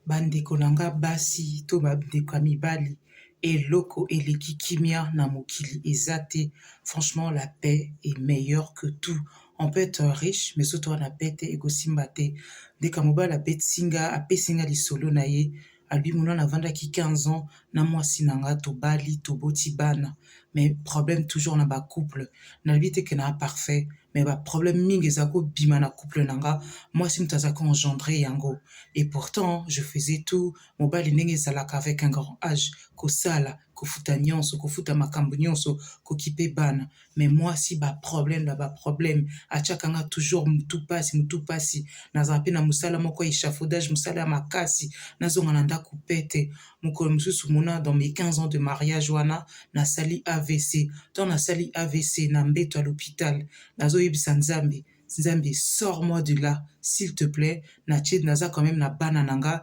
Bandeko na nga basi to bandeko ya mibali, eloko eleki kimia na mokili eza te. Franchement, la paix est meilleure que tout. On peut être riche, mais surtout na paix te ekosimba te. Ndeko ya mobali apesi nga lisolo na ye, alobi mona navandaki 15 ans na mwasi na nga tobali toboti bana. Mais problème toujours na couple. Nalobi te ke na parfait, mais problème mingi eza kobima na couple na nga, mwasi mutu azalaki engendré yango. Et pourtant, je faisais tout. Mobali ndenge ezalaka avec un grand âge, kosala, kofuta nyonso, kofuta makambo nyonso, kokipe bana. Mais moi, si problème, atiaka nga toujours mutu pasi. Nazala pe na musala moko échafaudage, musala ya makasi, nazonga na ndako pete. Mokolo mosusu mona dans mes 15 ans de mariage wana, nasali AVC. Tant nasali AVC na mbeto à l'hôpital, nazoyebisa Nzambe. Nzambe, sors-moi de là, s'il te plaît. Naza quand même na banananga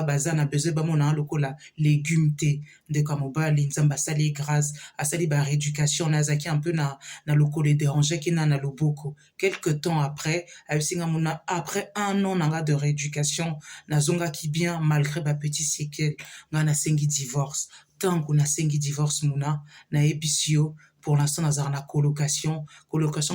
baza na besoin bamona lokola légume te. Ndeko ya mobali Nzambe asali grâce, asali ba rééducation, nazaki un peu na lokolo déranger ki na loboko. Quelque temps après, ayosinga mona après 1 an nanga de rééducation, nazongaki bien malgré ba petit séquelles, nga nasengi divorce. Tant qu'on a sengi divorce mona, na ebisio. Pour l'instant, nazara na colocation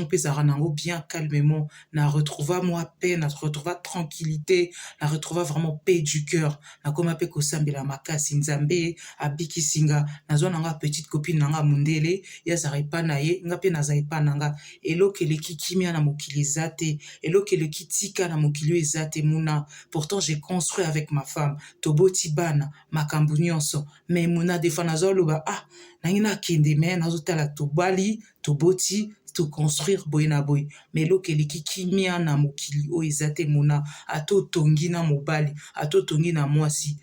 pe zara nango bien calmement, na retrouva moi paix, na retrouva tranquillité, na retrouva vraiment paix du cœur. Na koma pe kosambela makasi Nzambe abiki singa, nazwa nanga petite copine nanga mundele, ya zara pa na ye, nga pe nazai pa nanga. Eloko eleki kimia na mokili ezate, eloko eleki tika na mokili ezate muna. Pourtant j'ai construit avec ma femme, toboti bana, makambu nyonso, mais muna defa nazwa loba nangina kende me nazotala tobali, toboti, to construire boy na boy. Mais eloko eleki kimia na mokili o ezate muna, ato tongi na mobali, ato tongi na mwasi.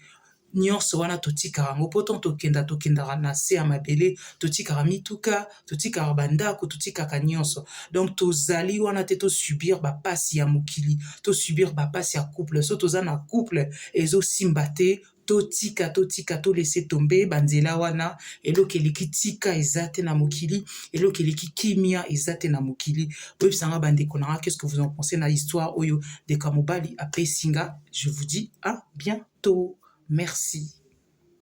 Nyonso wana totikaka ngo, pourtant tokendaka na se ya mabele, totikaka mituka, totikaka bandako, totikaka nyonso. Donc tozali wana te to subir bapasi ya mokili, to subir bapasi ya couple. So toza na couple ezo simba te, totika to laisser tomber banzela wana. Eloko eleki tika ezate na mokili, eloko eleki kimia ezate na mokili. Oyebisanga bandeko nanga, qu'est-ce que vous en pensez na histoire oyo de Kamobali apesinga? Je vous dis à bientôt. Merci.